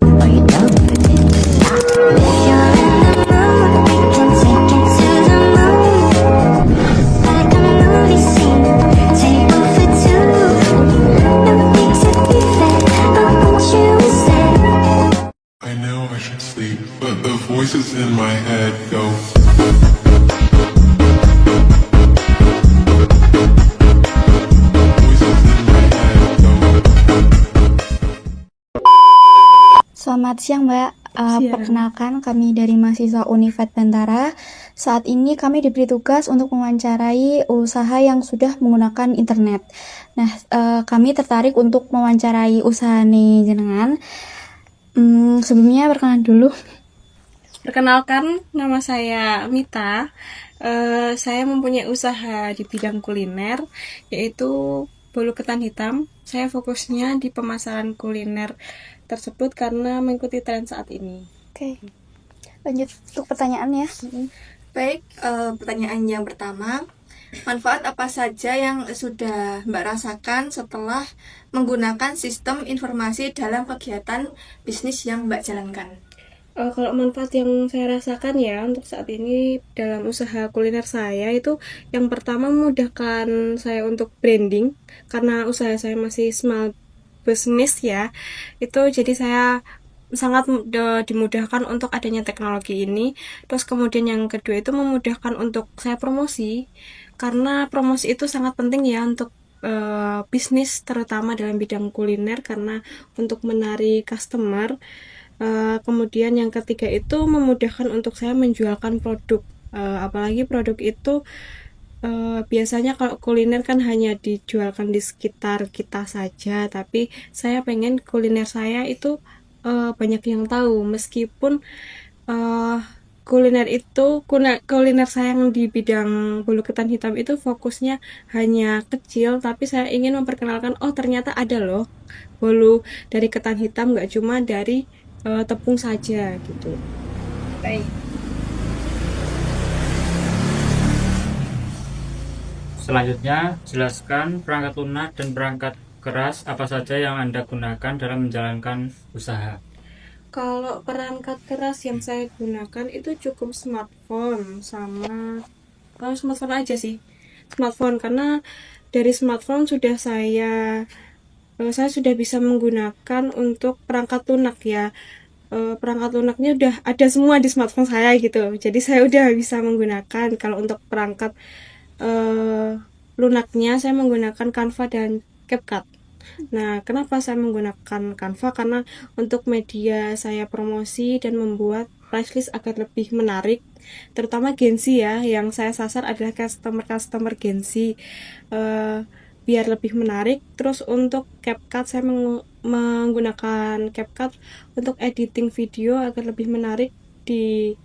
I know I should sleep, but the voices in my head go. Selamat siang, Mbak. Perkenalkan, kami dari mahasiswa Univet Bantara. Saat ini kami diberi tugas untuk mewawancarai usaha yang sudah menggunakan internet. Nah, kami tertarik untuk mewawancarai usaha nih, jenengan. Sebelumnya perkenalan dulu. Perkenalkan, nama saya Mita. Saya mempunyai usaha di bidang kuliner, yaitu bolu ketan hitam. Saya fokusnya di pemasaran kuliner tersebut karena mengikuti tren saat ini. Oke, lanjut untuk pertanyaannya. Baik, pertanyaan yang pertama, manfaat apa saja yang sudah Mbak rasakan setelah menggunakan sistem informasi dalam kegiatan bisnis yang Mbak jalankan? Kalau manfaat yang saya rasakan ya untuk saat ini dalam usaha kuliner saya itu yang pertama memudahkan saya untuk branding karena usaha saya masih small business ya, itu jadi saya sangat dimudahkan untuk adanya teknologi ini. Terus kemudian yang kedua itu memudahkan untuk saya promosi karena promosi itu sangat penting ya untuk bisnis terutama dalam bidang kuliner karena untuk menarik customer. Kemudian yang ketiga itu memudahkan untuk saya menjualkan produk, apalagi produk itu biasanya kalau kuliner kan hanya dijualkan di sekitar kita saja, tapi saya pengen kuliner saya itu banyak yang tahu, meskipun kuliner saya yang di bidang bolu ketan hitam itu fokusnya hanya kecil, tapi saya ingin memperkenalkan ternyata ada loh bolu dari ketan hitam, nggak cuma dari tepung saja gitu. Baik. Selanjutnya, jelaskan perangkat lunak dan perangkat keras apa saja yang Anda gunakan dalam menjalankan usaha. Kalau perangkat keras yang saya gunakan itu cukup smartphone smartphone aja sih. Smartphone karena dari smartphone saya sudah bisa menggunakan untuk perangkat lunak ya. Perangkat lunaknya udah ada semua di smartphone saya gitu. Jadi saya udah bisa menggunakan. Kalau untuk perangkat lunaknya saya menggunakan Canva dan CapCut. Nah, kenapa saya menggunakan Canva? Karena untuk media saya promosi dan membuat price list agar lebih menarik, terutama Gen Z ya, yang saya sasar adalah customer Gen Z, biar lebih menarik. Terus untuk CapCut saya menggunakan CapCut untuk editing video agar lebih menarik di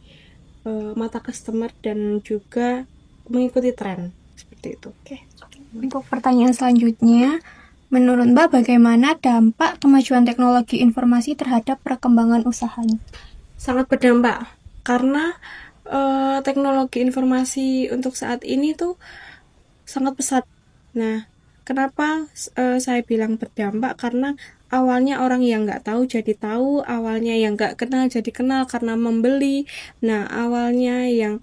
mata customer dan juga mengikuti tren seperti itu. Oke. Untuk pertanyaan selanjutnya, menurut Mbak bagaimana dampak kemajuan teknologi informasi terhadap perkembangan usahanya? Sangat berdampak karena teknologi informasi untuk saat ini tuh sangat pesat. Nah, kenapa saya bilang berdampak? Karena awalnya orang yang nggak tahu jadi tahu, awalnya yang nggak kenal jadi kenal karena membeli. Nah, awalnya yang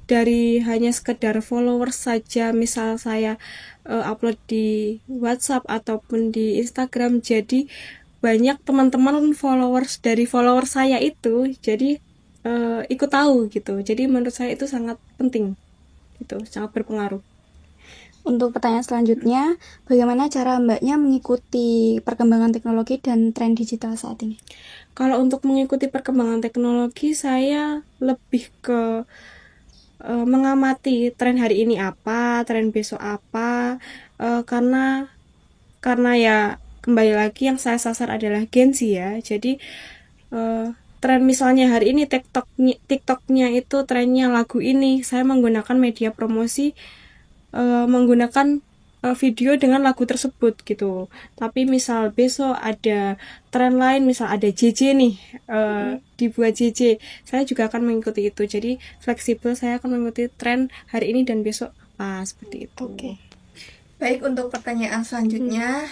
dari hanya sekedar followers saja, misal saya upload di WhatsApp ataupun di Instagram, jadi banyak teman-teman followers dari followers saya itu jadi ikut tahu gitu. Jadi menurut saya itu sangat penting, itu sangat berpengaruh. Untuk pertanyaan selanjutnya, bagaimana cara Mbaknya mengikuti perkembangan teknologi dan tren digital saat ini? Kalau untuk mengikuti perkembangan teknologi, saya lebih ke mengamati tren hari ini apa, tren besok apa, karena ya kembali lagi yang saya sasar adalah Gen Z ya. Jadi tren misalnya hari ini TikToknya itu trennya lagu ini, saya menggunakan media promosi menggunakan video dengan lagu tersebut gitu. Tapi misal besok ada tren lain, misal ada JJ nih, dibuat JJ, saya juga akan mengikuti itu. Jadi fleksibel, saya akan mengikuti tren hari ini dan besok seperti itu. Oke. Baik, untuk pertanyaan selanjutnya,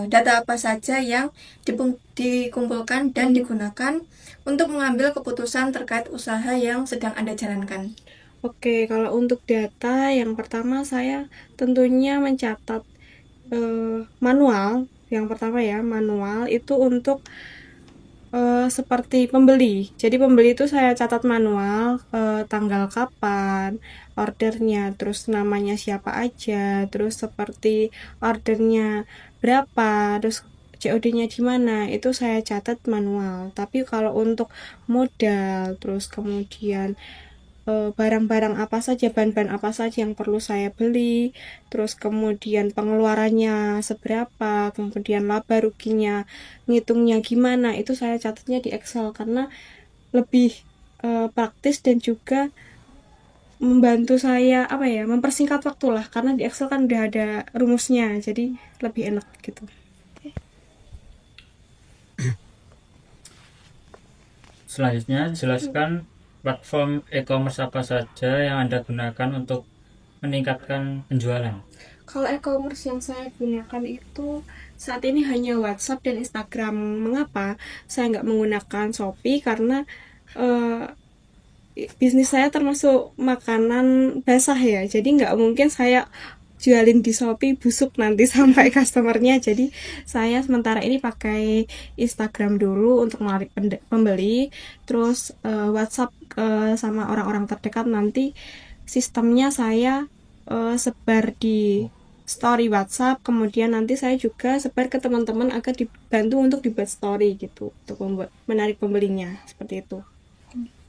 data apa saja yang dikumpulkan dan digunakan untuk mengambil keputusan terkait usaha yang sedang Anda jalankan? Oke, kalau untuk data, yang pertama saya tentunya mencatat manual. Yang pertama ya, manual itu untuk seperti pembeli. Jadi pembeli itu saya catat manual, tanggal kapan, ordernya, terus namanya siapa aja, terus seperti ordernya berapa, terus COD-nya di mana, itu saya catat manual. Tapi kalau untuk modal, terus kemudian barang-barang apa saja, bahan-bahan apa saja yang perlu saya beli, terus kemudian pengeluarannya seberapa, kemudian laba ruginya, ngitungnya gimana, itu saya catatnya di Excel karena lebih praktis dan juga membantu saya mempersingkat waktu lah, karena di Excel kan udah ada rumusnya, jadi lebih enak gitu. Selanjutnya, jelaskan platform e-commerce apa saja yang Anda gunakan untuk meningkatkan penjualan. Kalau e-commerce yang saya gunakan itu saat ini hanya WhatsApp dan Instagram. Mengapa saya nggak menggunakan Shopee? Karena bisnis saya termasuk makanan basah ya, jadi nggak mungkin saya jualin di Shopee busuk nanti sampai customernya. Jadi saya sementara ini pakai Instagram dulu untuk menarik pembeli, terus WhatsApp sama orang-orang terdekat. Nanti sistemnya saya sebar di story WhatsApp, kemudian nanti saya juga sebar ke teman-teman agar dibantu untuk dibuat story gitu, untuk menarik pembelinya, seperti itu.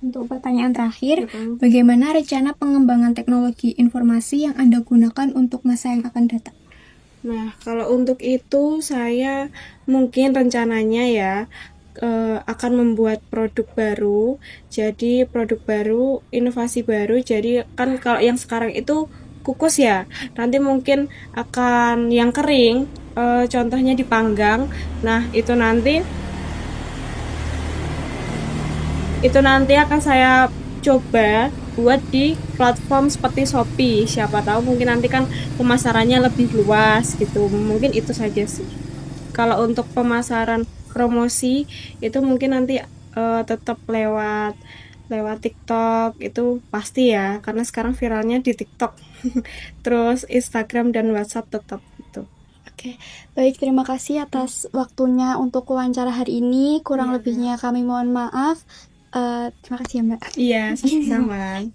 Untuk pertanyaan terakhir, bagaimana rencana pengembangan teknologi informasi yang Anda gunakan untuk masa yang akan datang? Nah, kalau untuk itu saya mungkin rencananya ya akan membuat produk baru. Jadi produk baru, inovasi baru. Jadi kan kalau yang sekarang itu kukus ya, nanti mungkin akan yang kering, contohnya dipanggang. Nah, itu nanti akan saya coba buat di platform seperti Shopee. Siapa tahu mungkin nanti kan pemasarannya lebih luas gitu. Mungkin itu saja sih. Kalau untuk pemasaran promosi itu mungkin nanti tetap lewat TikTok, itu pasti ya, karena sekarang viralnya di TikTok. Terus Instagram dan WhatsApp tetap itu. Oke, baik, terima kasih atas waktunya untuk wawancara hari ini. Kurang lebihnya kami mohon maaf. Terima kasih ya, Mbak. Iya, sama.